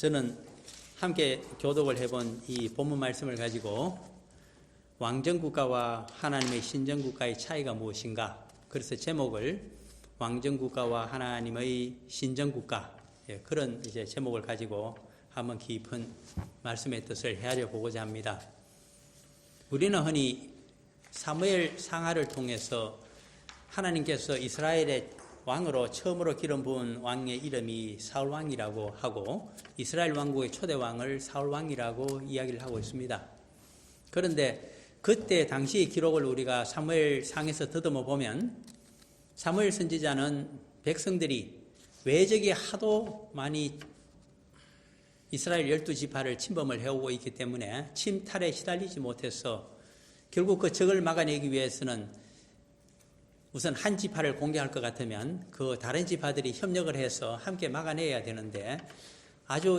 저는 함께 교독을 해본 이 본문 말씀을 가지고 왕정국가와 하나님의 신정국가의 차이가 무엇인가, 그래서 제목을 왕정국가와 하나님의 신정국가, 그런 이제 제목을 가지고 한번 깊은 말씀의 뜻을 헤아려 보고자 합니다. 우리는 흔히 사무엘 상하를 통해서 하나님께서 이스라엘의 왕으로 처음으로 기름 부은 왕의 이름이 사울 왕이라고 하고 이스라엘 왕국의 초대 왕을 사울 왕이라고 이야기를 하고 있습니다. 그런데 그때 당시 기록을 우리가 사무엘 상에서 더듬어 보면 사무엘 선지자는 백성들이 외적이 하도 많이 이스라엘 12지파를 침범을 해오고 있기 때문에 침탈에 시달리지 못해서 결국 그 적을 막아내기 위해서는 우선 한 지파를 공격할 것 같으면 그 다른 지파들이 협력을 해서 함께 막아내야 되는데 아주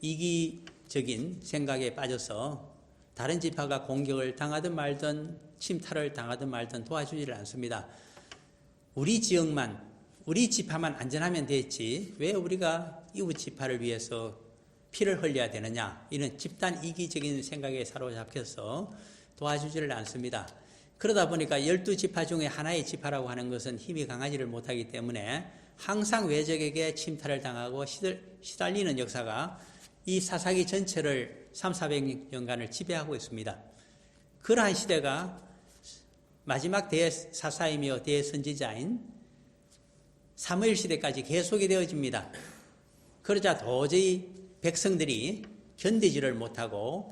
이기적인 생각에 빠져서 다른 지파가 공격을 당하든 말든 침탈을 당하든 말든 도와주지를 않습니다. 우리 지역만, 우리 지파만 안전하면 됐지 왜 우리가 이웃 지파를 위해서 피를 흘려야 되느냐, 이런 집단 이기적인 생각에 사로잡혀서 도와주지를 않습니다. 그러다 보니까 12지파 중에 하나의 지파라고 하는 것은 힘이 강하지를 못하기 때문에 항상 외적에게 침탈을 당하고 시달리는 역사가 이 사사기 전체를 300~400년간을 지배하고 있습니다. 그러한 시대가 마지막 대사사이며 대선지자인 사무엘 시대까지 계속이 되어집니다. 그러자 도저히 백성들이 견디지를 못하고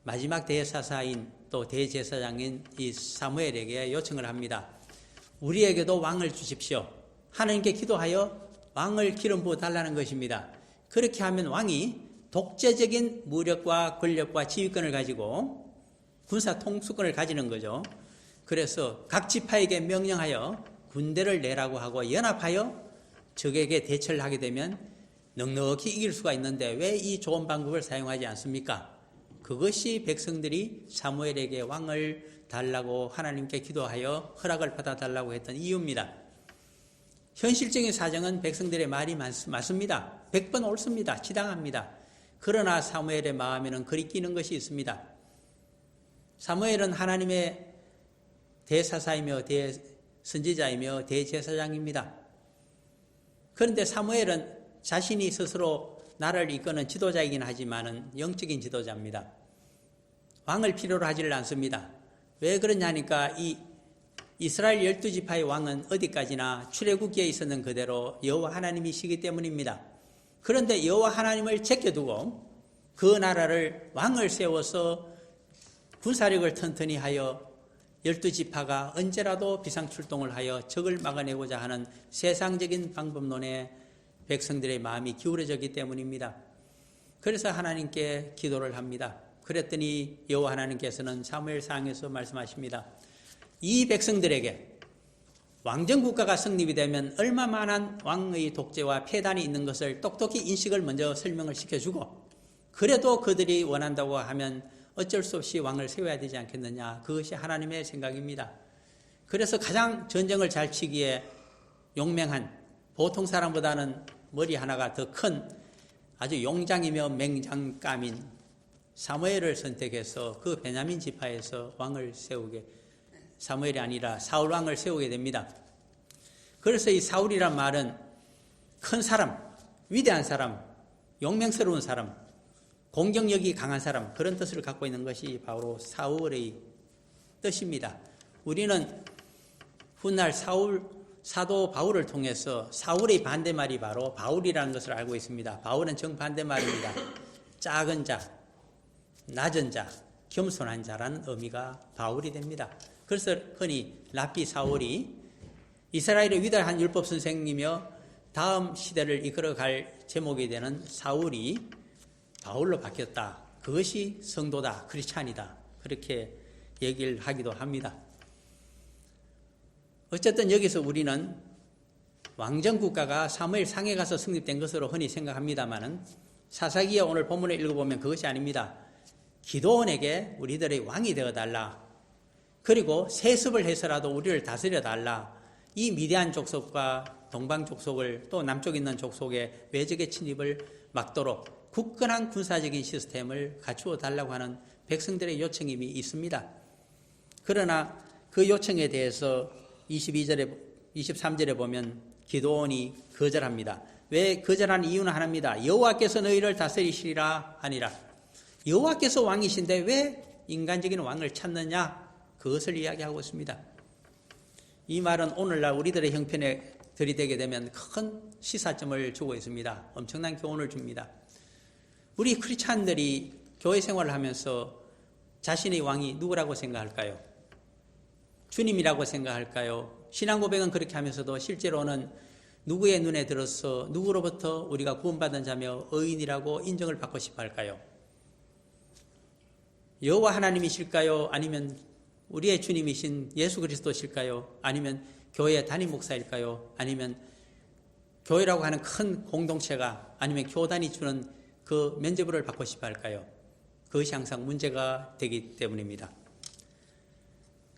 마지막 대사사인 또 대제사장인 이 사무엘에게 요청을 합니다. 우리에게도 왕을 주십시오. 하나님께 기도하여 왕을 기름 부어 달라는 것입니다. 그렇게 하면 왕이 독재적인 무력과 권력과 지휘권을 가지고 군사 통수권을 가지는 거죠. 그래서 각 지파에게 명령하여 군대를 내라고 하고 연합하여 적에게 대처를 하게 되면 넉넉히 이길 수가 있는데 왜 이 좋은 방법을 사용하지 않습니까? 그것이 백성들이 사무엘에게 왕을 달라고 하나님께 기도하여 허락을 받아달라고 했던 이유입니다. 현실적인 사정은 백성들의 말이 맞습니다. 100번 옳습니다. 지당합니다. 그러나 사무엘의 마음에는 그리 끼는 것이 있습니다. 사무엘은 하나님의 대사사이며 대선지자이며 대제사장입니다. 그런데 사무엘은 자신이 스스로 나라를 이끄는 지도자이긴 하지만은 영적인 지도자입니다. 왕을 필요로 하지를 않습니다. 왜 그러냐니까 이 이스라엘 12지파의 왕은 어디까지나 출애굽기에 있었는 그대로 여호와 하나님이시기 때문입니다. 그런데 여호와 하나님을 제껴두고 그 나라를 왕을 세워서 군사력을 튼튼히 하여 12지파가 언제라도 비상출동을 하여 적을 막아내고자 하는 세상적인 방법론에 백성들의 마음이 기울어졌기 때문입니다. 그래서 하나님께 기도를 합니다. 그랬더니 여호와 하나님께서는 사무엘상에서 말씀하십니다. 이 백성들에게 왕정국가가 성립이 되면 얼마만한 왕의 독재와 폐단이 있는 것을 똑똑히 인식을 먼저 설명을 시켜주고 그래도 그들이 원한다고 하면 어쩔 수 없이 왕을 세워야 되지 않겠느냐, 그것이 하나님의 생각입니다. 그래서 가장 전쟁을 잘 치기에 용맹한, 보통 사람보다는 머리 하나가 더 큰 아주 용장이며 맹장감인 사무엘을 선택해서 그 베냐민 지파에서 왕을 세우게, 사무엘이 아니라 사울 왕을 세우게 됩니다. 그래서 이 사울이란 말은 큰 사람, 위대한 사람, 용맹스러운 사람, 공격력이 강한 사람, 그런 뜻을 갖고 있는 것이 바로 사울의 뜻입니다. 우리는 훗날 사도 바울을 통해서 사울의 반대말이 바로 바울이라는 것을 알고 있습니다. 바울은 정반대말입니다. 작은 자, 낮은 자, 겸손한 자라는 의미가 바울이 됩니다. 그래서 흔히 랍비 사울이 이스라엘의 위대한 율법 선생이며 다음 시대를 이끌어갈 제목이 되는 사울이 바울로 바뀌었다. 그것이 성도다, 크리스찬이다. 그렇게 얘기를 하기도 합니다. 어쨌든 여기서 우리는 왕정국가가 사무엘 상에 가서 성립된 것으로 흔히 생각합니다마는 사사기에 오늘 본문을 읽어보면 그것이 아닙니다. 기드온에게 우리들의 왕이 되어달라. 그리고 세습을 해서라도 우리를 다스려달라. 이 미디안 족속과 동방 족속을 또 남쪽에 있는 족속의 외적의 침입을 막도록 굳건한 군사적인 시스템을 갖추어 달라고 하는 백성들의 요청이 있습니다. 그러나 그 요청에 대해서 23절에 보면 기드온이 거절합니다. 왜 거절한 이유는 하나입니다. 여호와께서 너희를 다스리시리라 하니라. 여호와께서 왕이신데 왜 인간적인 왕을 찾느냐? 그것을 이야기하고 있습니다. 이 말은 오늘날 우리들의 형편에 들이대게 되면 큰 시사점을 주고 있습니다. 엄청난 교훈을 줍니다. 우리 크리스찬들이 교회 생활을 하면서 자신의 왕이 누구라고 생각할까요? 주님이라고 생각할까요? 신앙 고백은 그렇게 하면서도 실제로는 누구의 눈에 들어서 누구로부터 우리가 구원받은 자며 의인이라고 인정을 받고 싶어 할까요? 여호와 하나님이실까요? 아니면 우리의 주님이신 예수 그리스도실까요? 아니면 교회 담임 목사일까요? 아니면 교회라고 하는 큰 공동체가 아니면 교단이 주는 그 면죄부를 받고 싶어 할까요? 그것이 항상 문제가 되기 때문입니다.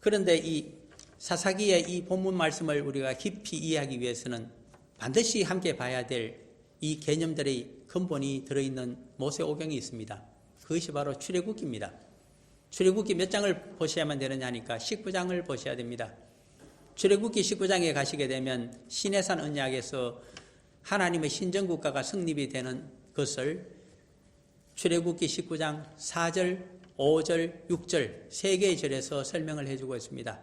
그런데 이 사사기의 이 본문 말씀을 우리가 깊이 이해하기 위해서는 반드시 함께 봐야 될 이 개념들의 근본이 들어있는 모세오경이 있습니다. 그것이 바로 출애굽기입니다. 출애굽기 몇 장을 보셔야만 되느냐 하니까 19장을 보셔야 됩니다. 출애굽기 19장에 가시게 되면 시내산 언약에서 하나님의 신정국가가 성립이 되는 것을 출애굽기 19장 4절, 5절, 6절 세 개의 절에서 설명을 해주고 있습니다.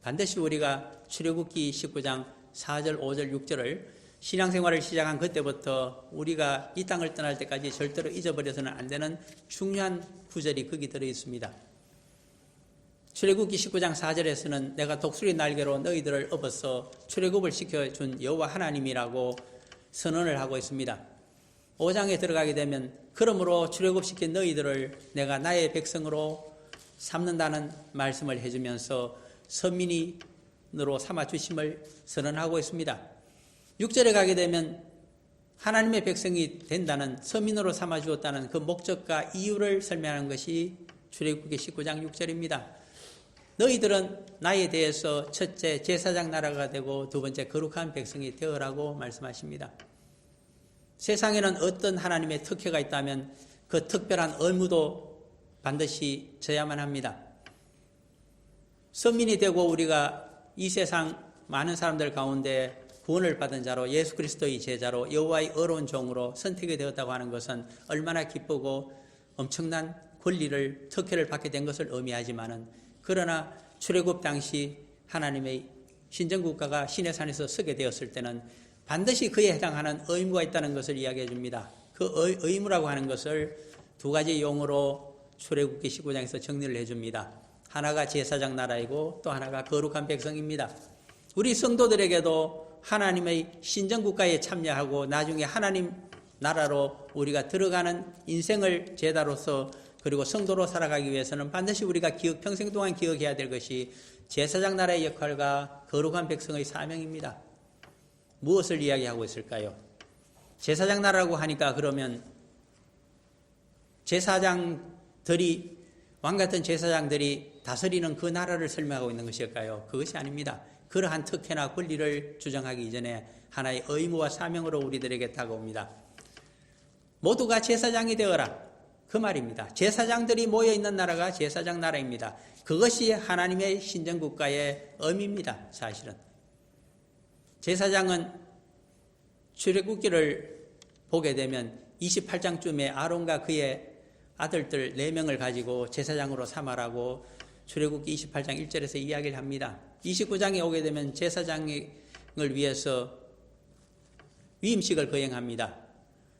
반드시 우리가 출애굽기 19장 4절, 5절, 6절을 신앙생활을 시작한 그때부터 우리가 이 땅을 떠날 때까지 절대로 잊어버려서는 안 되는 중요한 구절이 거기 들어있습니다. 출애굽기 19장 4절에서는 내가 독수리 날개로 너희들을 업어서 출애굽을 시켜준 여호와 하나님이라고 선언을 하고 있습니다. 5장에 들어가게 되면 그러므로 출애굽시킨 너희들을 내가 나의 백성으로 삼는다는 말씀을 해주면서 선민으로 삼아주심을 선언하고 있습니다. 6절에 가게 되면 하나님의 백성이 된다는 선민으로 삼아주었다는 그 목적과 이유를 설명하는 것이 출애굽기 19장 6절입니다. 너희들은 나에 대해서 첫째 제사장 나라가 되고 두 번째 거룩한 백성이 되어라고 말씀하십니다. 세상에는 어떤 하나님의 특혜가 있다면 그 특별한 의무도 반드시 져야만 합니다. 선민이 되고 우리가 이 세상 많은 사람들 가운데 구원을 받은 자로 예수 그리스도의 제자로 여호와의 의로운 종으로 선택이 되었다고 하는 것은 얼마나 기쁘고 엄청난 권리를 특혜를 받게 된 것을 의미하지만은 그러나 출애굽 당시 하나님의 신정국가가 시내산에서 서게 되었을 때는 반드시 그에 해당하는 의무가 있다는 것을 이야기해 줍니다. 그 의무라고 하는 것을 두 가지 용어로 출애굽기 19장에서 정리를 해줍니다. 하나가 제사장 나라이고 또 하나가 거룩한 백성입니다. 우리 성도들에게도 하나님의 신정국가에 참여하고 나중에 하나님 나라로 우리가 들어가는 인생을 제자로서 그리고 성도로 살아가기 위해서는 반드시 우리가 평생 동안 기억해야 될 것이 제사장 나라의 역할과 거룩한 백성의 사명입니다. 무엇을 이야기하고 있을까요? 제사장 나라라고 하니까 그러면 제사장들이 왕같은 제사장들이 다스리는 그 나라를 설명하고 있는 것일까요? 그것이 아닙니다. 그러한 특혜나 권리를 주장하기 이전에 하나의 의무와 사명으로 우리들에게 다가옵니다. 모두가 제사장이 되어라. 그 말입니다. 제사장들이 모여있는 나라가 제사장 나라입니다. 그것이 하나님의 신정국가의 의미입니다. 사실은. 제사장은 출애굽기를 보게 되면 28장쯤에 아론과 그의 아들들 4명을 가지고 제사장으로 삼아라고 출애굽기 28장 1절에서 이야기를 합니다. 29장에 오게 되면 제사장을 위해서 위임식을 거행합니다.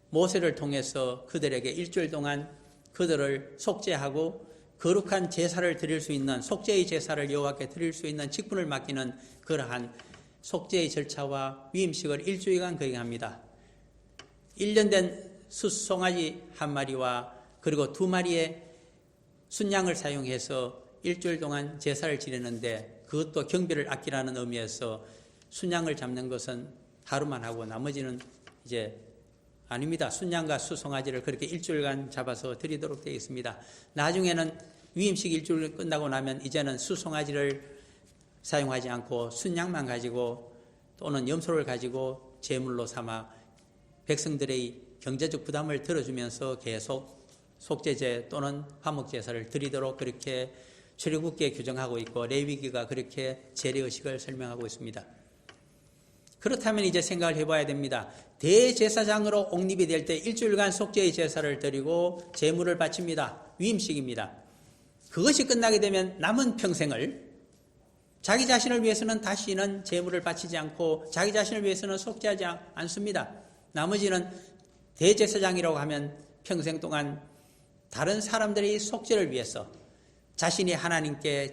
모세를 통해서 그들에게 일주일 동안 그들을 속죄하고 거룩한 제사를 드릴 수 있는 속죄의 제사를 여호와께 드릴 수 있는 직분을 맡기는 그러한 속죄의 절차와 위임식을 일주일간 거행합니다. 1년 된 숫송아지 한 마리와 그리고 2마리의 순양을 사용해서 일주일 동안 제사를 지내는데 그것도 경비를 아끼라는 의미에서 순양을 잡는 것은 하루만 하고 나머지는 이제 아닙니다. 순양과 수송아지를 그렇게 일주일간 잡아서 드리도록 되어 있습니다. 나중에는 위임식 일주일 끝나고 나면 이제는 수송아지를 사용하지 않고 순양만 가지고 또는 염소를 가지고 제물로 삼아 백성들의 경제적 부담을 들어주면서 계속 속죄제 또는 화목제사를 드리도록 그렇게 출애굽기에 규정하고 있고 레위기가 그렇게 제례의식을 설명하고 있습니다. 그렇다면 이제 생각을 해봐야 됩니다. 대제사장으로 옹립이 될 때 일주일간 속죄의 제사를 드리고 제물을 바칩니다. 위임식입니다. 그것이 끝나게 되면 남은 평생을 자기 자신을 위해서는 다시는 제물을 바치지 않고 자기 자신을 위해서는 속죄하지 않습니다. 나머지는 대제사장이라고 하면 평생 동안 다른 사람들의 속죄를 위해서 자신이 하나님께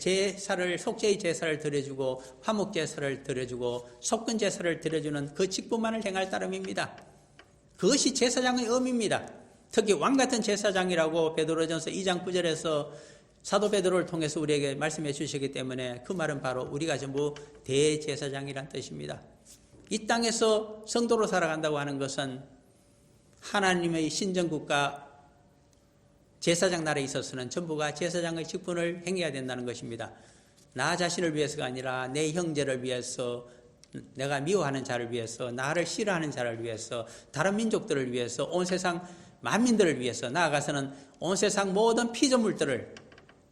속죄의 제사를 드려주고 화목제사를 드려주고 속건제사를 드려주는 그 직분만을 행할 따름입니다. 그것이 제사장의 의미입니다. 특히 왕같은 제사장이라고 베드로전서 2장 9절에서 사도 베드로를 통해서 우리에게 말씀해 주시기 때문에 그 말은 바로 우리가 전부 대제사장이란 뜻입니다. 이 땅에서 성도로 살아간다고 하는 것은 하나님의 신정국가 제사장 나라에 있어서는 전부가 제사장의 직분을 행해야 된다는 것입니다. 나 자신을 위해서가 아니라 내 형제를 위해서, 내가 미워하는 자를 위해서, 나를 싫어하는 자를 위해서, 다른 민족들을 위해서, 온 세상 만민들을 위해서, 나아가서는 온 세상 모든 피조물들을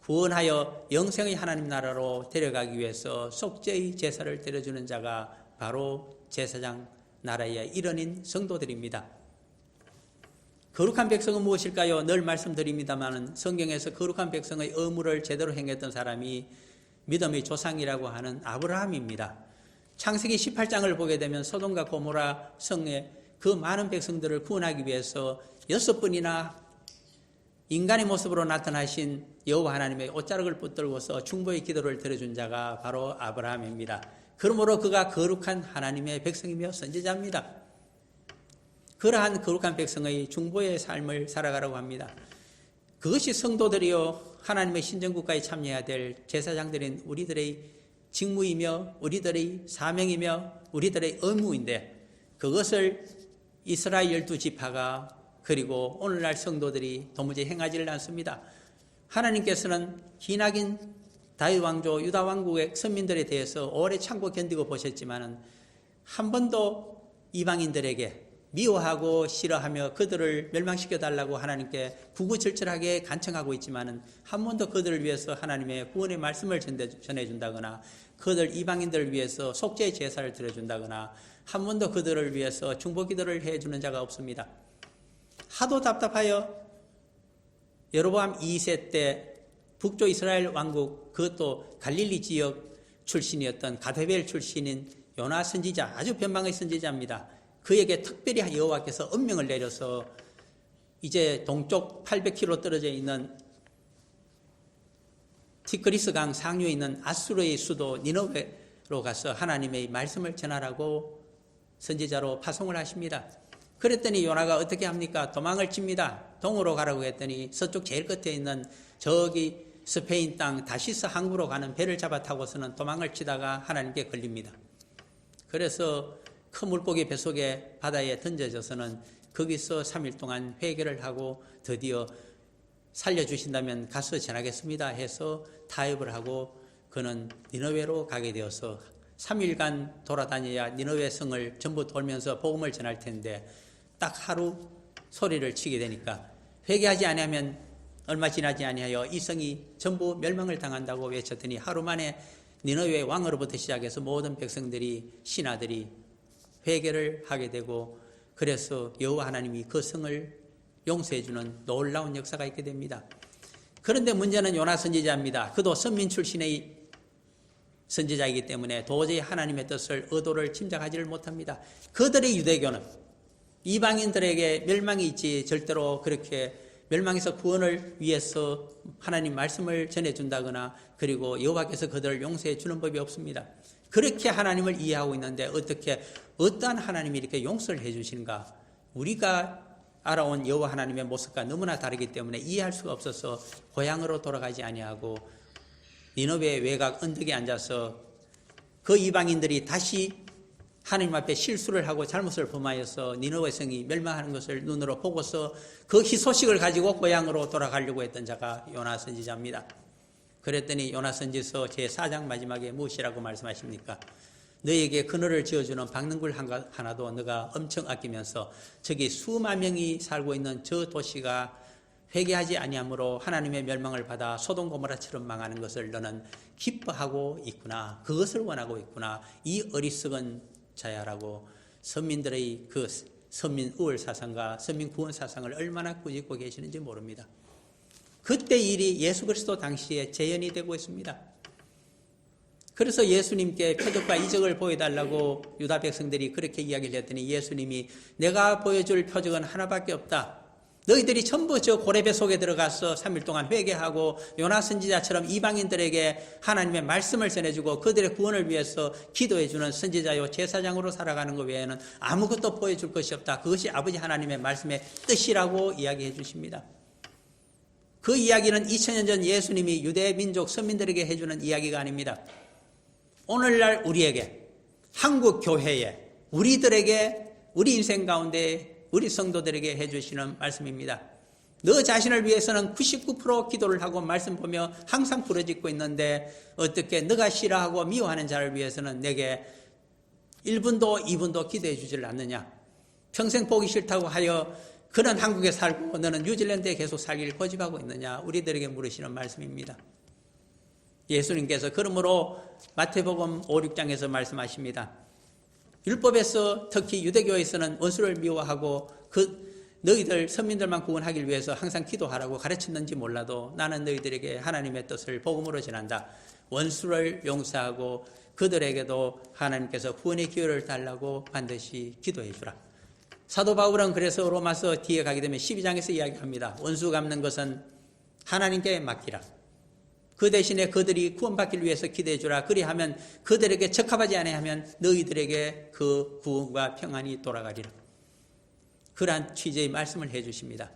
구원하여 영생의 하나님 나라로 데려가기 위해서 속죄의 제사를 드려주는 자가 바로 제사장 나라의 일원인 성도들입니다. 거룩한 백성은 무엇일까요? 늘 말씀드립니다만 성경에서 거룩한 백성의 의무를 제대로 행했던 사람이 믿음의 조상이라고 하는 아브라함입니다. 창세기 18장을 보게 되면 소돔과 고모라 성의 그 많은 백성들을 구원하기 위해서 6번이나 인간의 모습으로 나타나신 여호와 하나님의 옷자락을 붙들고서 중보의 기도를 드려준 자가 바로 아브라함입니다. 그러므로 그가 거룩한 하나님의 백성이며 선지자입니다. 그러한 거룩한 백성의 중보의 삶을 살아가라고 합니다. 그것이 성도들이요 하나님의 신정국가에 참여해야 될 제사장들인 우리들의 직무이며 우리들의 사명이며 우리들의 의무인데 그것을 이스라엘 12지파가 그리고 오늘날 성도들이 도무지 행하지를 않습니다. 하나님께서는 기나긴 다윗 왕조 유다 왕국의 선민들에 대해서 오래 참고 견디고 보셨지만은 한 번도 이방인들에게 미워하고 싫어하며 그들을 멸망시켜 달라고 하나님께 구구절절하게 간청하고 있지만은 한 번도 그들을 위해서 하나님의 구원의 말씀을 전해준다거나 그들 이방인들을 위해서 속죄의 제사를 드려준다거나 한 번도 그들을 위해서 중보기도를 해주는 자가 없습니다. 하도 답답하여 여로보암 2세 때 북쪽 이스라엘 왕국 그것도 갈릴리 지역 출신이었던 가데벨 출신인 요나 선지자 아주 변방의 선지자입니다. 그에게 특별히 여호와께서 엄명을 내려서 이제 동쪽 800km 떨어져 있는 티그리스 강 상류에 있는 아수르의 수도 니느웨로 가서 하나님의 말씀을 전하라고 선지자로 파송을 하십니다. 그랬더니 요나가 어떻게 합니까? 도망을 칩니다. 동으로 가라고 했더니 서쪽 제일 끝에 있는 저기 스페인 땅 다시스 항구로 가는 배를 잡아 타고서는 도망을 치다가 하나님께 걸립니다. 그래서 큰 물고기 뱃속에 바다에 던져져서는 거기서 3일 동안 회개를 하고 드디어 살려주신다면 가서 전하겠습니다 해서 타협을 하고 그는 니느웨로 가게 되어서 3일간 돌아다녀야 니느웨 성을 전부 돌면서 복음을 전할 텐데 딱 하루 소리를 치게 되니까 회개하지 아니하면 얼마 지나지 아니하여 이 성이 전부 멸망을 당한다고 외쳤더니 하루 만에 니느웨 왕으로부터 시작해서 모든 백성들이 신하들이 회개를 하게 되고 그래서 여호와 하나님이 그 성을 용서해 주는 놀라운 역사가 있게 됩니다. 그런데 문제는 요나 선지자입니다. 그도 선민 출신의 선지자이기 때문에 도저히 하나님의 뜻을 의도를 짐작하지를 못합니다. 그들의 유대교는 이방인들에게 멸망이 있지 절대로 그렇게 멸망에서 구원을 위해서 하나님 말씀을 전해준다거나 그리고 여호와께서 그들을 용서해 주는 법이 없습니다. 그렇게 하나님을 이해하고 있는데 어떻게 어떠한 하나님이 이렇게 용서를 해 주시는가? 우리가 알아온 여호와 하나님의 모습과 너무나 다르기 때문에 이해할 수가 없어서 고향으로 돌아가지 아니하고 니느웨 외곽 언덕에 앉아서 그 이방인들이 다시 하나님 앞에 실수를 하고 잘못을 범하여서 니느웨 성이 멸망하는 것을 눈으로 보고서 그 희소식을 가지고 고향으로 돌아가려고 했던 자가 요나 선지자입니다. 그랬더니 요나 선지서 제4장 마지막에 무엇이라고 말씀하십니까? 너에게 그늘을 지어주는 박능굴 하나도 너가 엄청 아끼면서 저기 수만 명이 살고 있는 저 도시가 회개하지 아니하므로 하나님의 멸망을 받아 소돔 고모라처럼 망하는 것을 너는 기뻐하고 있구나. 그것을 원하고 있구나. 이 어리석은 자야라고 선민들의 그 선민 우월 사상과 선민 구원 사상을 얼마나 꾸짖고 계시는지 모릅니다. 그때 일이 예수 그리스도 당시에 재현이 되고 있습니다. 그래서 예수님께 표적과 이적을 보여달라고 유다 백성들이 그렇게 이야기를 했더니 예수님이 내가 보여줄 표적은 하나밖에 없다. 너희들이 전부 저 고레배 속에 들어가서 3일 동안 회개하고 요나 선지자처럼 이방인들에게 하나님의 말씀을 전해주고 그들의 구원을 위해서 기도해주는 선지자요 제사장으로 살아가는 것 외에는 아무것도 보여줄 것이 없다. 그것이 아버지 하나님의 말씀의 뜻이라고 이야기해 주십니다. 그 이야기는 2000년 전 예수님이 유대 민족 선민들에게 해주는 이야기가 아닙니다. 오늘날 우리에게, 한국 교회에, 우리들에게, 우리 인생 가운데 우리 성도들에게 해주시는 말씀입니다. 너 자신을 위해서는 99% 기도를 하고 말씀 보며 항상 부르짖고 있는데 어떻게 너가 싫어하고 미워하는 자를 위해서는 내게 1분도 2분도 기도해 주질 않느냐. 평생 보기 싫다고 하여 그는 한국에 살고 너는 뉴질랜드에 계속 살기를 고집하고 있느냐. 우리들에게 물으시는 말씀입니다. 예수님께서 그러므로 마태복음 5, 6장에서 말씀하십니다. 율법에서 특히 유대교에서는 원수를 미워하고 너희들 선민들만 구원하기 위해서 항상 기도하라고 가르쳤는지 몰라도 나는 너희들에게 하나님의 뜻을 복음으로 전한다. 원수를 용서하고 그들에게도 하나님께서 구원의 기회를 달라고 반드시 기도해 주라. 사도 바울은 그래서 로마서 뒤에 가게 되면 12장에서 이야기합니다. 원수 갚는 것은 하나님께 맡기라. 그 대신에 그들이 구원받기를 위해서 기도해 주라. 그리하면 그들에게 적합하지 아니하면 너희들에게 그 구원과 평안이 돌아가리라. 그러한 취지의 말씀을 해 주십니다.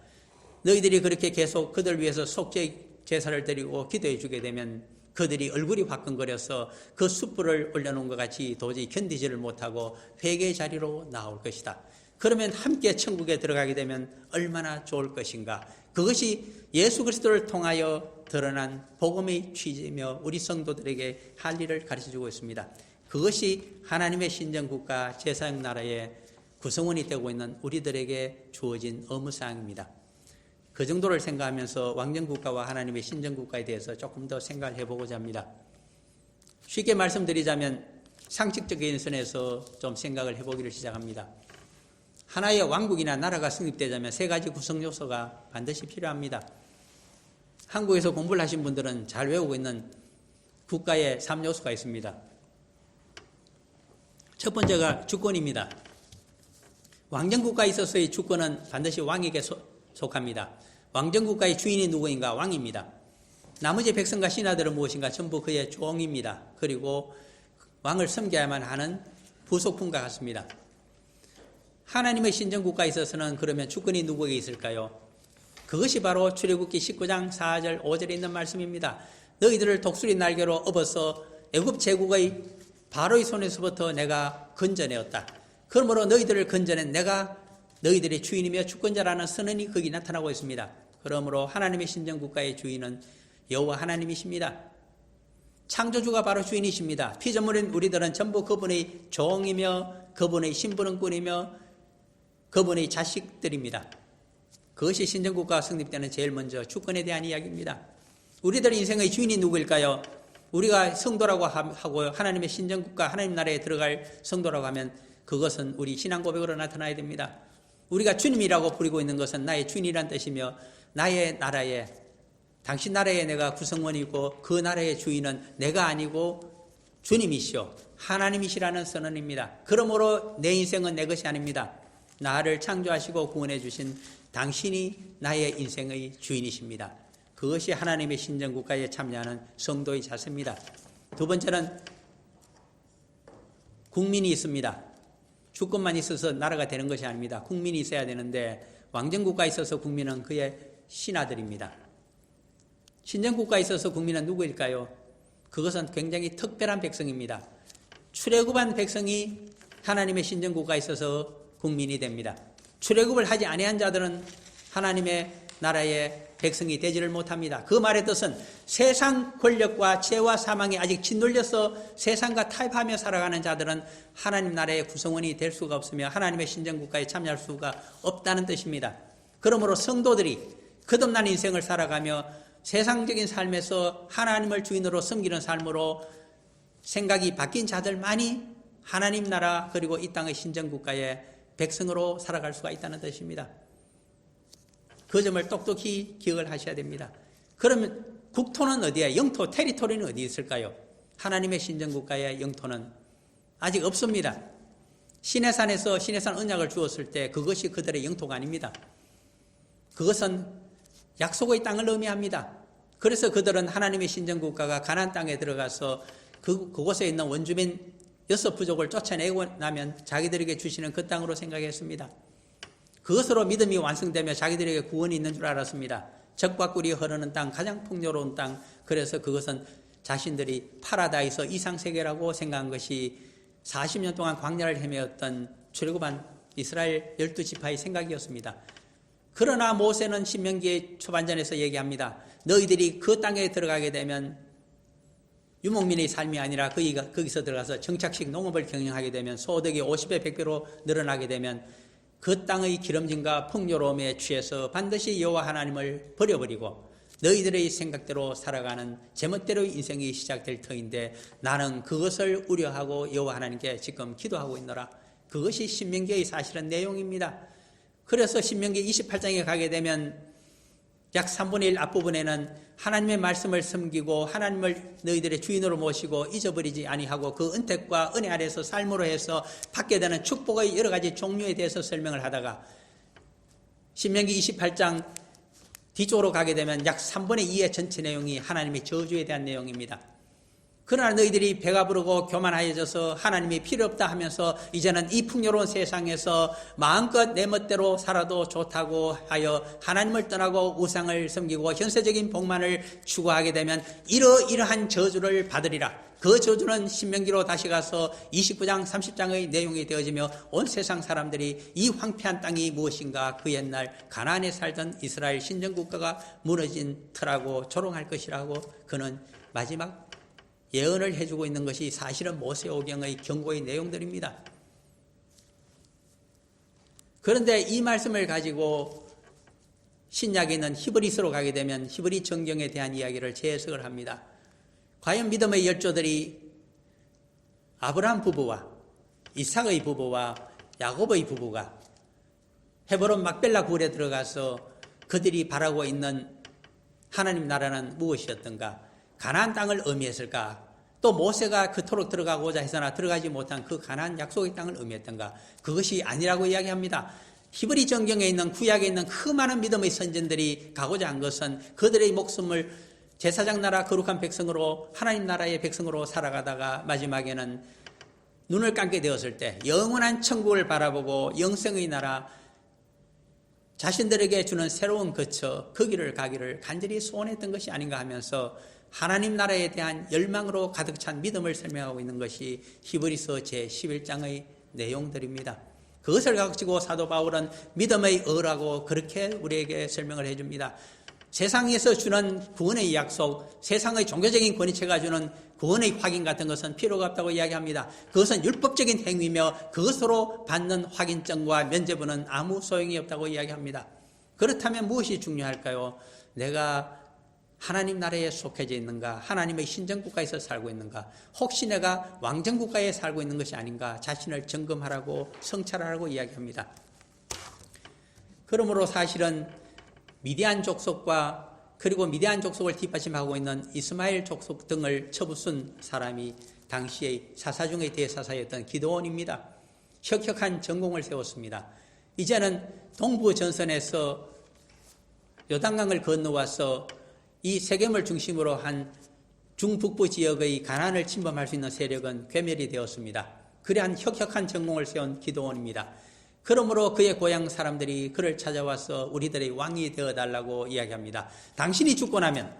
너희들이 그렇게 계속 그들 위해서 속죄 제사를 드리고 기도해 주게 되면 그들이 얼굴이 화끈거려서 그 숯불을 올려놓은 것 같이 도저히 견디지를 못하고 회개의 자리로 나올 것이다. 그러면 함께 천국에 들어가게 되면 얼마나 좋을 것인가. 그것이 예수 그리스도를 통하여 드러난 복음의 취지이며 우리 성도들에게 할 일을 가르쳐주고 있습니다. 그것이 하나님의 신정국가 제사장 나라의 구성원이 되고 있는 우리들에게 주어진 의무사항입니다. 그 정도를 생각하면서 왕정국가와 하나님의 신정국가에 대해서 조금 더 생각을 해보고자 합니다. 쉽게 말씀드리자면 상식적인 선에서 좀 생각을 해보기를 시작합니다. 하나의 왕국이나 나라가 성립되자면 세 가지 구성 요소가 반드시 필요합니다. 한국에서 공부를 하신 분들은 잘 외우고 있는 국가의 3요소가 있습니다. 첫 번째가 주권입니다. 왕정국가에 있어서의 주권은 반드시 왕에게 속합니다. 왕정국가의 주인이 누구인가? 왕입니다. 나머지 백성과 신하들은 무엇인가? 전부 그의 종입니다. 그리고 왕을 섬겨야만 하는 부속품과 같습니다. 하나님의 신정국가에 있어서는 그러면 주권이 누구에게 있을까요? 그것이 바로 출애굽기 19장 4절 5절에 있는 말씀입니다. 너희들을 독수리 날개로 업어서 애굽 제국의 바로의 손에서부터 내가 건져내었다. 그러므로 너희들을 건져낸 내가 너희들의 주인이며 주권자라는 선언이 거기 나타나고 있습니다. 그러므로 하나님의 신정국가의 주인은 여호와 하나님이십니다. 창조주가 바로 주인이십니다. 피조물인 우리들은 전부 그분의 종이며 그분의 심부름꾼이며 그분의 자식들입니다. 그것이 신정국가가 성립되는 제일 먼저 주권에 대한 이야기입니다. 우리들 인생의 주인이 누구일까요? 우리가 성도라고 하고 하나님의 신정국가 하나님 나라에 들어갈 성도라고 하면 그것은 우리 신앙 고백으로 나타나야 됩니다. 우리가 주님이라고 부르고 있는 것은 나의 주인이란 뜻이며 나의 나라에 당신 나라에 내가 구성원이고 그 나라의 주인은 내가 아니고 주님이시오 하나님이시라는 선언입니다. 그러므로 내 인생은 내 것이 아닙니다. 나를 창조하시고 구원해 주신 당신이 나의 인생의 주인이십니다. 그것이 하나님의 신정국가에 참여하는 성도의 자세입니다. 두 번째는 국민이 있습니다. 주권만 있어서 나라가 되는 것이 아닙니다. 국민이 있어야 되는데 왕정국가에 있어서 국민은 그의 신하들입니다. 신정국가에 있어서 국민은 누구일까요? 그것은 굉장히 특별한 백성입니다. 출애굽한 백성이 하나님의 신정국가에 있어서 국민이 됩니다. 출애굽을 하지 아니한 자들은 하나님의 나라의 백성이 되지를 못합니다. 그 말의 뜻은 세상 권력과 죄와 사망이 아직 짓눌려서 세상과 타협하며 살아가는 자들은 하나님 나라의 구성원이 될 수가 없으며 하나님의 신정국가에 참여할 수가 없다는 뜻입니다. 그러므로 성도들이 거듭난 인생을 살아가며 세상적인 삶에서 하나님을 주인으로 섬기는 삶으로 생각이 바뀐 자들만이 하나님 나라 그리고 이 땅의 신정국가의 백성으로 살아갈 수가 있다는 뜻입니다. 그 점을 똑똑히 기억을 하셔야 됩니다. 그러면 국토는 어디에, 영토, 테리토리는 어디 있을까요? 하나님의 신정국가의 영토는 아직 없습니다. 시내산에서 시내산 언약을 주었을 때 그것이 그들의 영토가 아닙니다. 그것은 약속의 땅을 의미합니다. 그래서 그들은 하나님의 신정국가가 가나안 땅에 들어가서 그곳에 있는 원주민 6부족을 쫓아내고 나면 자기들에게 주시는 그 땅으로 생각했습니다. 그것으로 믿음이 완성되며 자기들에게 구원이 있는 줄 알았습니다. 적과 꿀이 흐르는 땅, 가장 풍요로운 땅. 그래서 그것은 자신들이 파라다이스 이상세계라고 생각한 것이 40년 동안 광야를 헤매었던 출애굽한 이스라엘 12지파의 생각이었습니다. 그러나 모세는 신명기 초반전에서 얘기합니다. 너희들이 그 땅에 들어가게 되면 유목민의 삶이 아니라 거기서 들어가서 정착식 농업을 경영하게 되면 소득이 50배 100배로 늘어나게 되면 그 땅의 기름짐과 풍요로움에 취해서 반드시 여호와 하나님을 버려버리고 너희들의 생각대로 살아가는 제멋대로의 인생이 시작될 터인데 나는 그것을 우려하고 여호와 하나님께 지금 기도하고 있노라. 그것이 신명기의 사실은 내용입니다. 그래서 신명기 28장에 가게 되면 약 3분의 1 앞부분에는 하나님의 말씀을 섬기고 하나님을 너희들의 주인으로 모시고 잊어버리지 아니하고 그 은택과 은혜 아래에서 삶으로 해서 받게 되는 축복의 여러 가지 종류에 대해서 설명을 하다가 신명기 28장 뒤쪽으로 가게 되면 약 3분의 2의 전체 내용이 하나님의 저주에 대한 내용입니다. 그러나 너희들이 배가 부르고 교만하여져서 하나님이 필요 없다 하면서 이제는 이 풍요로운 세상에서 마음껏 내 멋대로 살아도 좋다고 하여 하나님을 떠나고 우상을 섬기고 현세적인 복만을 추구하게 되면 이러이러한 저주를 받으리라. 그 저주는 신명기로 다시 가서 29장 30장의 내용이 되어지며 온 세상 사람들이 이 황폐한 땅이 무엇인가 그 옛날 가나안에 살던 이스라엘 신정국가가 무너진 터라고 조롱할 것이라고 그는 마지막 예언을 해주고 있는 것이 사실은 모세오경의 경고의 내용들입니다. 그런데 이 말씀을 가지고 신약에 있는 히브리서로 가게 되면 히브리 정경에 대한 이야기를 재해석을 합니다. 과연 믿음의 열조들이 아브라함 부부와 이삭의 부부와 야곱의 부부가 헤브론 막벨라 굴에 들어가서 그들이 바라고 있는 하나님 나라는 무엇이었던가? 가나안 땅을 의미했을까? 또 모세가 그토록 들어가고자 해서나 들어가지 못한 그 가나안 약속의 땅을 의미했던가? 그것이 아니라고 이야기합니다. 히브리 정경에 있는 구약에 있는 그 많은 믿음의 선진들이 가고자 한 것은 그들의 목숨을 제사장 나라 거룩한 백성으로 하나님 나라의 백성으로 살아가다가 마지막에는 눈을 감게 되었을 때 영원한 천국을 바라보고 영생의 나라 자신들에게 주는 새로운 거처 그 길을 가기를 간절히 소원했던 것이 아닌가 하면서 하나님 나라에 대한 열망으로 가득 찬 믿음을 설명하고 있는 것이 히브리서 제11장의 내용들입니다. 그것을 가지고 사도 바울은 믿음의 의라고 그렇게 우리에게 설명을 해줍니다. 세상에서 주는 구원의 약속, 세상의 종교적인 권위체가 주는 구원의 확인 같은 것은 필요가 없다고 이야기합니다. 그것은 율법적인 행위며 그것으로 받는 확인증과 면죄부는 아무 소용이 없다고 이야기합니다. 그렇다면 무엇이 중요할까요? 내가 하나님 나라에 속해져 있는가? 하나님의 신정국가에서 살고 있는가? 혹시 내가 왕정국가에 살고 있는 것이 아닌가? 자신을 점검하라고 성찰하라고 이야기합니다. 그러므로 사실은 미디안 족속과 그리고 미디안 족속을 뒷받침하고 있는 이스마엘 족속 등을 쳐부순 사람이 당시의 사사 중의 대사사였던 기드온입니다. 혁혁한 전공을 세웠습니다. 이제는 동부 전선에서 요단강을 건너와서 이 세겜을 중심으로 한 중북부 지역의 가나안을 침범할 수 있는 세력은 괴멸이 되었습니다. 그러한 혁혁한 전공을 세운 기드온입니다. 그러므로 그의 고향 사람들이 그를 찾아와서 우리들의 왕이 되어달라고 이야기합니다. 당신이 죽고 나면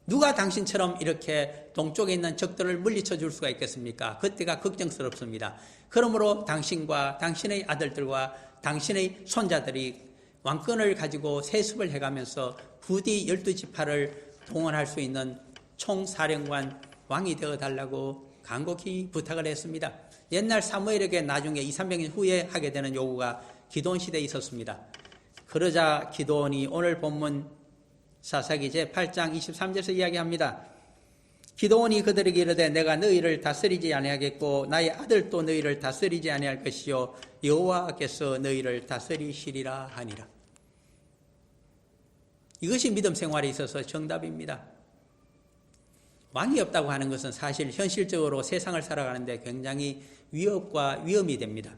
누가 당신처럼 이렇게 동쪽에 있는 적들을 물리쳐 줄 수가 있겠습니까? 그때가 걱정스럽습니다. 그러므로 당신과 당신의 아들들과 당신의 손자들이 왕권을 가지고 세습을 해가면서 부디 12지파를 동원할 수 있는 총사령관 왕이 되어달라고 간곡히 부탁을 했습니다. 옛날 사무엘에게 나중에 200~300년 후에 하게 되는 요구가 기드온 시대에 있었습니다. 그러자 기드온이 오늘 본문 사사기 제8장 23절에서 이야기합니다. 기드온이 그들에게 이르되 내가 너희를 다스리지 아니하겠고 나의 아들도 너희를 다스리지 아니할 것이요 여호와께서 너희를 다스리시리라 하니라. 이것이 믿음 생활에 있어서 정답입니다. 왕이 없다고 하는 것은 사실 현실적으로 세상을 살아가는데 굉장히 위협과 위험이 됩니다.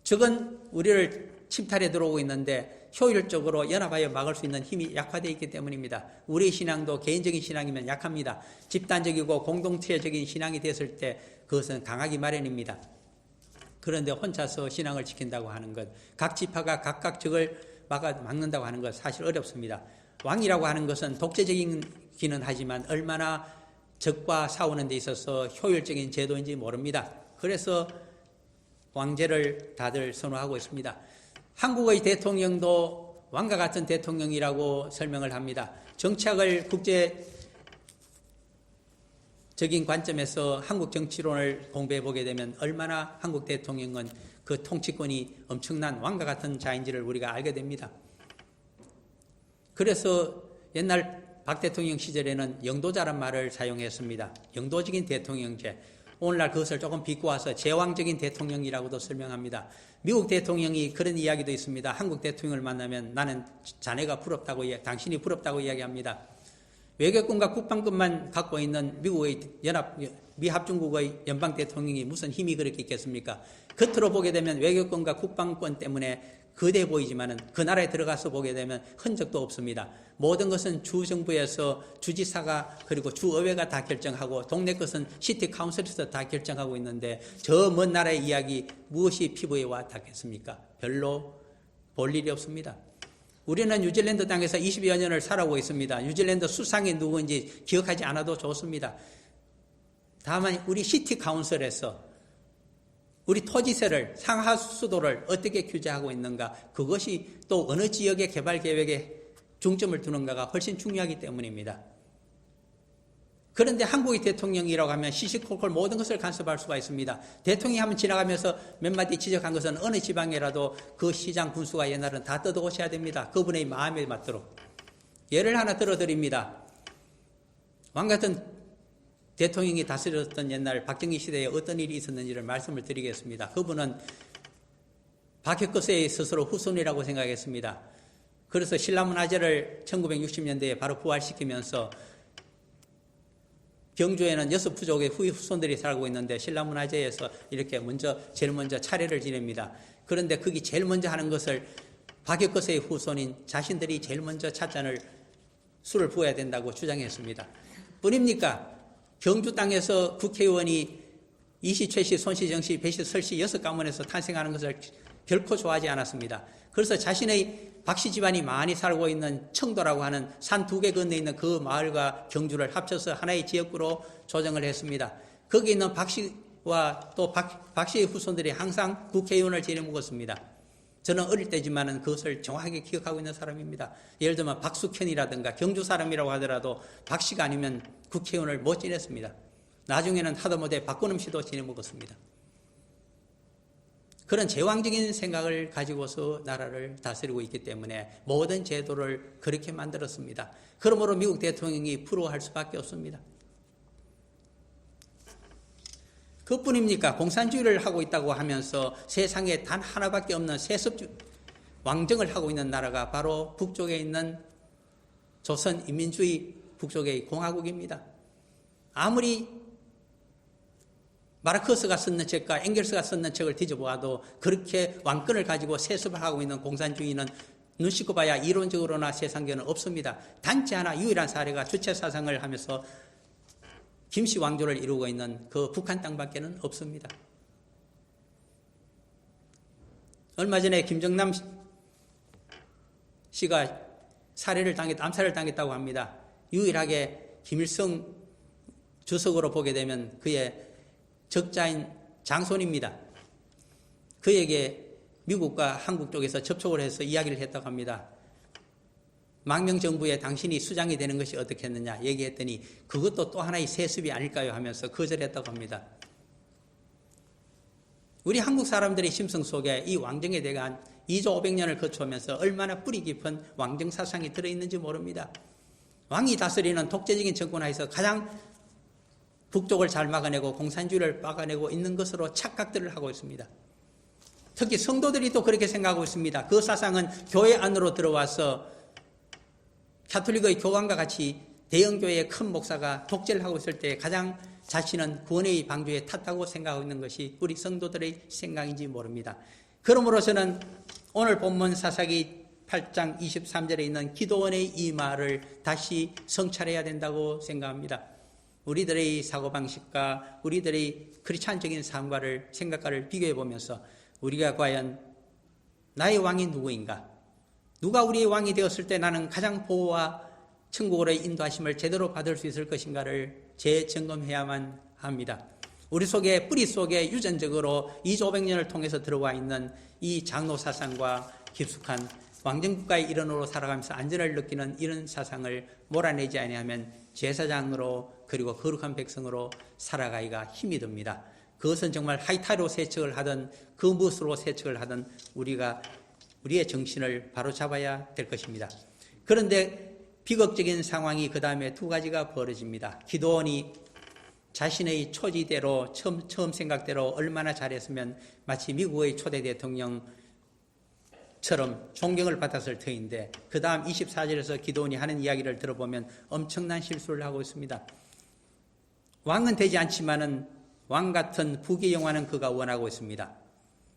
적은 우리를 침탈해 들어오고 있는데 효율적으로 연합하여 막을 수 있는 힘이 약화되어 있기 때문입니다. 우리의 신앙도 개인적인 신앙이면 약합니다. 집단적이고 공동체적인 신앙이 됐을 때 그것은 강하기 마련입니다. 그런데 혼자서 신앙을 지킨다고 하는 것, 각 지파가 각각 적을 막는다고 하는 것 사실 어렵습니다. 왕이라고 하는 것은 독재적이기는 하지만 얼마나 적과 싸우는 데 있어서 효율적인 제도인지 모릅니다. 그래서 왕제를 다들 선호하고 있습니다. 한국의 대통령도 왕과 같은 대통령이라고 설명을 합니다. 정치학을 국제적인 관점에서 한국 정치론을 공부해 보게 되면 얼마나 한국 대통령은 그 통치권이 엄청난 왕과 같은 자인지를 우리가 알게 됩니다. 그래서 옛날 박 대통령 시절에는 영도자란 말을 사용했습니다. 영도적인 대통령제. 오늘날 그것을 조금 비꼬아서 제왕적인 대통령이라고도 설명합니다. 미국 대통령이 그런 이야기도 있습니다. 한국 대통령을 만나면 나는 자네가 부럽다고, 당신이 부럽다고 이야기합니다. 외교권과 국방권만 갖고 있는 미국의 미합중국의 연방 대통령이 무슨 힘이 그렇게 있겠습니까? 겉으로 보게 되면 외교권과 국방권 때문에 거대 보이지만은 그 나라에 들어가서 보게 되면 흔적도 없습니다. 모든 것은 주정부에서 주지사가 그리고 주의회가 다 결정하고 동네 것은 시티 카운슬에서 다 결정하고 있는데 저 먼 나라의 이야기 무엇이 피부에 와 닿겠습니까? 별로 볼 일이 없습니다. 우리는 뉴질랜드 땅에서 20여 년을 살아오고 있습니다. 뉴질랜드 수상이 누구인지 기억하지 않아도 좋습니다. 다만 우리 시티 카운슬에서 우리 토지세를 상하수도를 어떻게 규제하고 있는가, 그것이 또 어느 지역의 개발 계획에 중점을 두는가가 훨씬 중요하기 때문입니다. 그런데 한국의 대통령이라고 하면 시시콜콜 모든 것을 간섭할 수가 있습니다. 대통령이 한번 지나가면서 몇 마디 지적한 것은 어느 지방이라도 그 시장 군수가 옛날은 다 뜯어고쳐야 됩니다. 그분의 마음에 맞도록. 예를 하나 들어드립니다. 왕 같은 대통령이 다스렸던 옛날 박정희 시대에 어떤 일이 있었는지를 말씀을 드리겠습니다. 그분은 박혁거세의 스스로 후손이라고 생각했습니다. 그래서 신라문화재를 1960년대에 바로 부활시키면서 경주에는 6부족의 후손들이 살고 있는데 신라문화재에서 이렇게 제일 먼저 차례를 지냅니다. 그런데 거기 제일 먼저 하는 것을 박혁거세의 후손인 자신들이 제일 먼저 찻잔을 술을 부어야 된다고 주장했습니다. 뿐입니까? 경주 땅에서 국회의원이 이시, 최씨, 손씨, 정씨, 배씨, 설씨 6가문에서 탄생하는 것을 결코 좋아하지 않았습니다. 그래서 자신의 박씨 집안이 많이 살고 있는 청도라고 하는 산 2개 건너에 있는 그 마을과 경주를 합쳐서 하나의 지역구로 조정을 했습니다. 거기 있는 박씨와 또 박씨의 후손들이 항상 국회의원을 지내먹었습니다. 저는 어릴 때지만은 그것을 정확하게 기억하고 있는 사람입니다. 예를 들면 박숙현이라든가 경주 사람이라고 하더라도 박씨가 아니면 국회의원을 못 지냈습니다. 나중에는 하다못해 박건음 씨도 지내먹었습니다. 그런 제왕적인 생각을 가지고서 나라를 다스리고 있기 때문에 모든 제도를 그렇게 만들었습니다. 그러므로 미국 대통령이 부러워할 수밖에 없습니다. 그뿐입니까? 공산주의를 하고 있다고 하면서 세상에 단 하나밖에 없는 세습 왕정을 하고 있는 나라가 바로 북쪽에 있는 조선인민주의 북쪽의 공화국입니다. 아무리 마르크스가 썼는 책과 엥겔스가 썼는 책을 뒤져보아도 그렇게 왕권을 가지고 세습을 하고 있는 공산주의는 눈 씻고 봐야 이론적으로나 세상에는 없습니다. 단지 하나 유일한 사례가 주체사상을 하면서 김씨 왕조를 이루고 있는 그 북한 땅밖에는 없습니다. 얼마 전에 김정남 씨가 암살을 당했다고 합니다. 유일하게 김일성 주석으로 보게 되면 그의 적자인 장손입니다. 그에게 미국과 한국 쪽에서 접촉을 해서 이야기를 했다고 합니다. 망명정부에 당신이 수장이 되는 것이 어떻겠느냐 얘기했더니 그것도 또 하나의 세습이 아닐까요 하면서 거절했다고 합니다. 우리 한국 사람들의 심성 속에 이 왕정에 대한 2조 500년을 거쳐오면서 얼마나 뿌리 깊은 왕정 사상이 들어있는지 모릅니다. 왕이 다스리는 독재적인 정권하에서 가장 북쪽을 잘 막아내고 공산주의를 막아내고 있는 것으로 착각들을 하고 있습니다. 특히 성도들이 또 그렇게 생각하고 있습니다. 그 사상은 교회 안으로 들어와서 가톨릭의 교황과 같이 대형교회의 큰 목사가 독재를 하고 있을 때 가장 자신은 구원의 방주에 탔다고 생각하고 있는 것이 우리 성도들의 생각인지 모릅니다. 그러므로서는 오늘 본문 사사기 8장 23절에 있는 기도원의 이 말을 다시 성찰해야 된다고 생각합니다. 우리들의 사고방식과 우리들의 크리스찬적인 삶과를 생각과를 비교해 보면서 우리가 과연 나의 왕이 누구인가? 누가 우리의 왕이 되었을 때 나는 가장 보호와 천국으로의 인도하심을 제대로 받을 수 있을 것인가를 재점검해야만 합니다. 우리 속에 뿌리 속에 유전적으로 2조 500년을 통해서 들어와 있는 이 장로 사상과 깊숙한 왕정국가의 일원으로 살아가면서 안전을 느끼는 이런 사상을 몰아내지 아니하면 제사장으로 그리고 거룩한 백성으로 살아가기가 힘이 듭니다. 그것은 정말 하이타로 세척을 하든 그 무엇으로 세척을 하든 우리의 정신을 바로잡아야 될 것입니다. 그런데 비극적인 상황이 그 다음에 두 가지가 벌어집니다. 기도원이 자신의 초지대로 처음 생각대로 얼마나 잘했으면 마치 미국의 초대 대통령처럼 존경을 받았을 터인데 그 다음 24절에서 기도원이 하는 이야기를 들어보면 엄청난 실수를 하고 있습니다. 왕은 되지 않지만은 왕 같은 부귀영화는 그가 원하고 있습니다.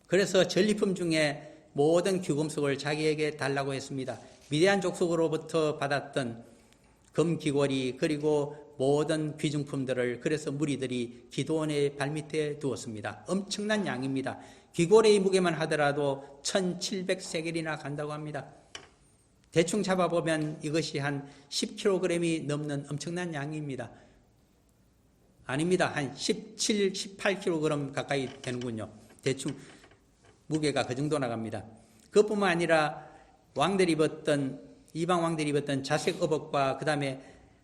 그래서 전리품 중에 모든 귀금속을 자기에게 달라고 했습니다. 미대한 족속으로부터 받았던 금귀걸이 그리고 모든 귀중품들을 그래서 무리들이 기도원의 발밑에 두었습니다. 엄청난 양입니다. 귀걸이의 무게만 하더라도 1700세겔이나 간다고 합니다. 대충 잡아보면 이것이 한 10kg이 넘는 엄청난 양입니다. 아닙니다. 한 17, 18kg 가까이 되는군요. 대충 무게가 그 정도 나갑니다. 그것뿐만 아니라 이방 왕들이 입었던 자색 의복과 그 다음에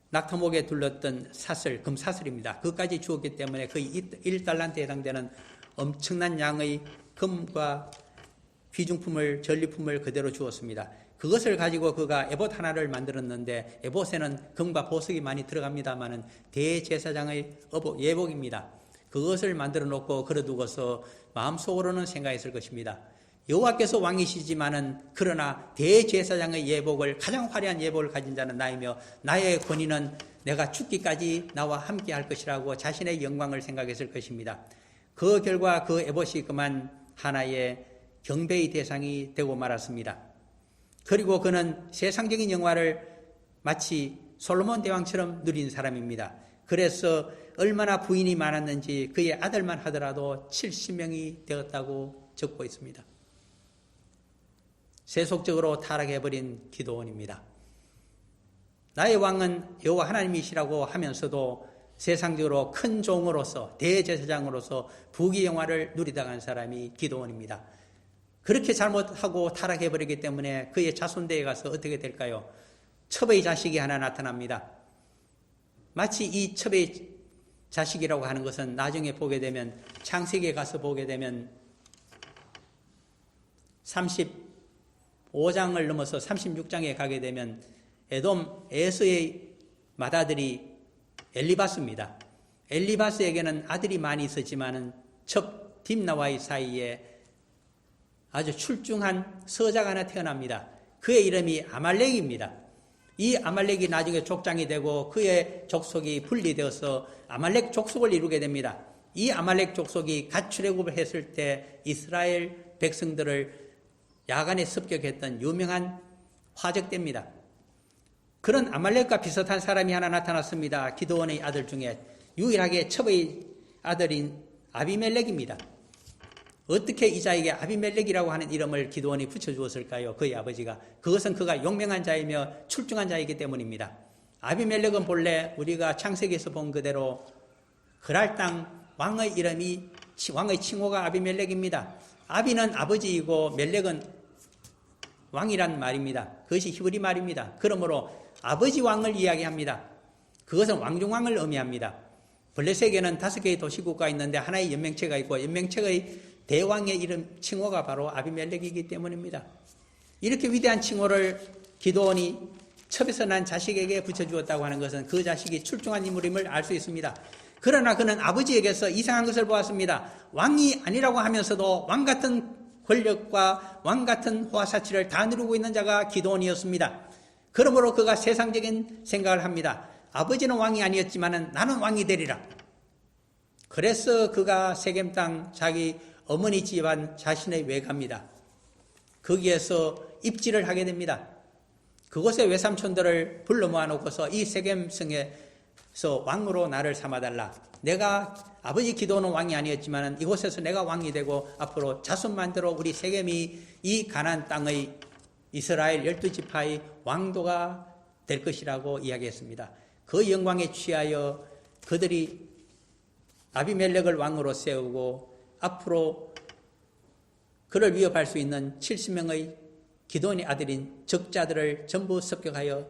낙타목에 둘렀던 사슬, 금사슬입니다. 그것까지 주었기 때문에 거의 1달란트에 해당되는 엄청난 양의 금과 귀중품을, 전리품을 그대로 주었습니다. 그것을 가지고 그가 에봇 하나를 만들었는데 에봇에는 금과 보석이 많이 들어갑니다마는 대제사장의 예복입니다. 그것을 만들어 놓고 걸어두고서 마음속으로는 생각했을 것입니다. 여호와께서 왕이시지만은 그러나 대제사장의 예복을 가장 화려한 예복을 가진 자는 나이며 나의 권위는 내가 죽기까지 나와 함께 할 것이라고 자신의 영광을 생각했을 것입니다. 그 결과 그 에봇이 그만 하나의 경배의 대상이 되고 말았습니다. 그리고 그는 세상적인 영화를 마치 솔로몬 대왕처럼 누린 사람입니다. 그래서 얼마나 부인이 많았는지 그의 아들만 하더라도 70명이 되었다고 적고 있습니다. 세속적으로 타락해버린 기도원입니다. 나의 왕은 여호와 하나님이시라고 하면서도 세상적으로 큰 종으로서 대제사장으로서 부귀영화를 누리다 간 사람이 기도원입니다. 그렇게 잘못하고 타락해버리기 때문에 그의 자손대에 가서 어떻게 될까요? 첩의 자식이 하나 나타납니다. 마치 이 첩의 자식이라고 하는 것은 나중에 보게 되면 창세기에 가서 보게 되면 35장을 넘어서 36장에 가게 되면 에돔 에서의 맏아들이 엘리바스입니다. 엘리바스에게는 아들이 많이 있었지만은 첩 딥나와의 사이에 아주 출중한 서자가 하나 태어납니다. 그의 이름이 아말렉입니다. 이 아말렉이 나중에 족장이 되고 그의 족속이 분리되어서 아말렉 족속을 이루게 됩니다. 이 아말렉 족속이 가출애굽을 했을 때 이스라엘 백성들을 야간에 습격했던 유명한 화적대입니다. 그런 아말렉과 비슷한 사람이 하나 나타났습니다. 기드온의 아들 중에 유일하게 첩의 아들인 아비멜렉입니다. 어떻게 이자에게 아비멜렉이라고 하는 이름을 기드온이 붙여주었을까요? 그의 아버지가. 그것은 그가 용맹한 자이며 출중한 자이기 때문입니다. 아비멜렉은 본래 우리가 창세기에서 본 그대로 그랄 땅 왕의 칭호가 아비멜렉입니다. 아비는 아버지이고 멜렉은 왕이란 말입니다. 그것이 히브리 말입니다. 그러므로 아버지 왕을 이야기합니다. 그것은 왕중왕을 의미합니다. 블레셋에게는 5개의 도시국가가 있는데 하나의 연맹체가 있고 연맹체의 대왕의 이름 칭호가 바로 아비멜렉이기 때문입니다. 이렇게 위대한 칭호를 기드온이 첩에서 난 자식에게 붙여주었다고 하는 것은 그 자식이 출중한 인물임을 알 수 있습니다. 그러나 그는 아버지에게서 이상한 것을 보았습니다. 왕이 아니라고 하면서도 왕같은 권력과 왕같은 호화사치를 다 누리고 있는 자가 기드온이었습니다. 그러므로 그가 세상적인 생각을 합니다. 아버지는 왕이 아니었지만 나는 왕이 되리라. 그래서 그가 세겜 땅 자기 어머니 집안 자신의 외가입니다. 거기에서 입지를 하게 됩니다. 그곳에 외삼촌들을 불러 모아놓고서 이 세겜성에서 왕으로 나를 삼아달라. 내가 아버지 기드온은 왕이 아니었지만 이곳에서 내가 왕이 되고 앞으로 자손만대로 우리 세겜이 이 가나안 땅의 이스라엘 12지파의 왕도가 될 것이라고 이야기했습니다. 그 영광에 취하여 그들이 아비멜렉을 왕으로 세우고 앞으로 그를 위협할 수 있는 70명의 기드온의 아들인 적자들을 전부 습격하여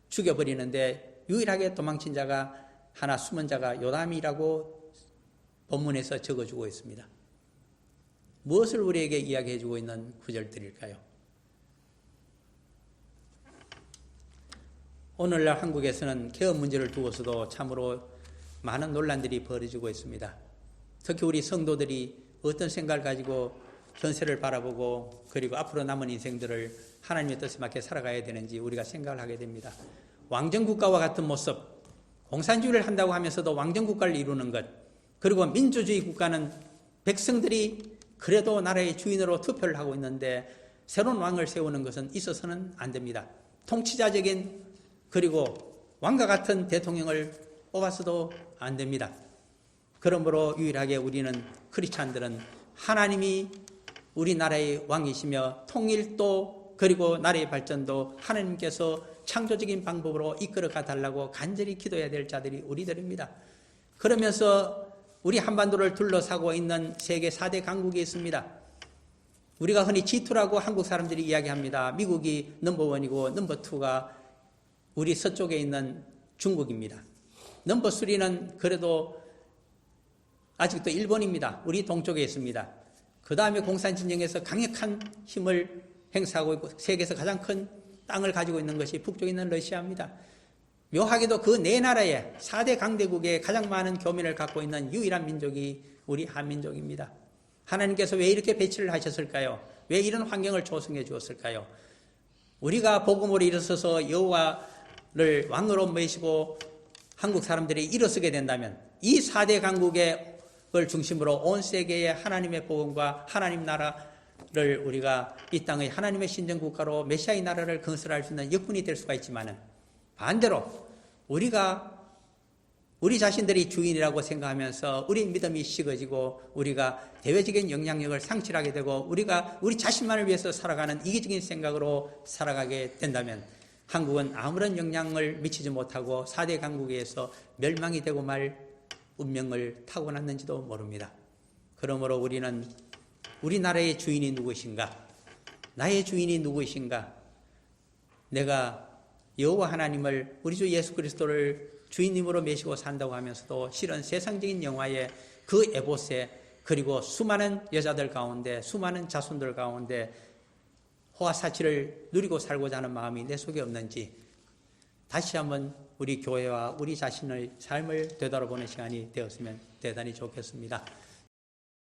죽여버리는데 유일하게 도망친 자가 하나 숨은 자가 요담이라고 본문에서 적어주고 있습니다. 무엇을 우리에게 이야기해주고 있는 구절들일까요? 오늘날 한국에서는 개업 문제를 두고서도 참으로 많은 논란들이 벌어지고 있습니다. 특히 우리 성도들이 어떤 생각을 가지고 현세를 바라보고 그리고 앞으로 남은 인생들을 하나님의 뜻에 맞게 살아가야 되는지 우리가 생각을 하게 됩니다. 왕정국가와 같은 모습, 공산주의를 한다고 하면서도 왕정국가를 이루는 것, 그리고 민주주의 국가는 백성들이 그래도 나라의 주인으로 투표를 하고 있는데 새로운 왕을 세우는 것은 있어서는 안 됩니다. 통치자적인 그리고 왕과 같은 대통령을 뽑아서도 안 됩니다. 그러므로 유일하게 우리는 크리스찬들은 하나님이 우리나라의 왕이시며 통일도 그리고 나라의 발전도 하나님께서 창조적인 방법으로 이끌어가 달라고 간절히 기도해야 될 자들이 우리들입니다. 그러면서 우리 한반도를 둘러싸고 있는 세계 4대 강국이 있습니다. 우리가 흔히 G2라고 한국 사람들이 이야기합니다. 미국이 넘버1이고 넘버2가 우리 서쪽에 있는 중국입니다. 넘버3는 그래도 아직도 일본입니다. 우리 동쪽에 있습니다. 그 다음에 공산진영에서 강력한 힘을 행사하고 있고 세계에서 가장 큰 땅을 가지고 있는 것이 북쪽에 있는 러시아입니다. 묘하게도 그 네 나라의 4대 강대국에 가장 많은 교민을 갖고 있는 유일한 민족이 우리 한민족입니다. 하나님께서 왜 이렇게 배치를 하셨을까요? 왜 이런 환경을 조성해 주었을까요? 우리가 복음으로 일어서서 여호와를 왕으로 모시고 한국 사람들이 일어서게 된다면 이 4대 강국을 중심으로 온 세계의 하나님의 복음과 하나님 나라를 우리가 이 땅의 하나님의 신정국가로 메시아의 나라를 건설할 수 있는 역군이 될 수가 있지만 반대로 우리가 우리 자신들이 주인이라고 생각하면서 우리 믿음이 식어지고 우리가 대외적인 영향력을 상실하게 되고 우리가 우리 자신만을 위해서 살아가는 이기적인 생각으로 살아가게 된다면 한국은 아무런 영향을 미치지 못하고 4대 강국에서 멸망이 되고 말 운명을 타고났는지도 모릅니다. 그러므로 우리는 우리나라의 주인이 누구신가? 나의 주인이 누구이신가? 내가 여호와 하나님을 우리 주 예수 그리스도를 주인님으로 모시고 산다고 하면서도 실은 세상적인 영화의 그 에봇에 그리고 수많은 여자들 가운데 수많은 자손들 가운데 호화사치를 누리고 살고자 하는 마음이 내 속에 없는지 다시 한번 우리 교회와 우리 자신의 삶을 되돌아보는 시간이 되었으면 대단히 좋겠습니다.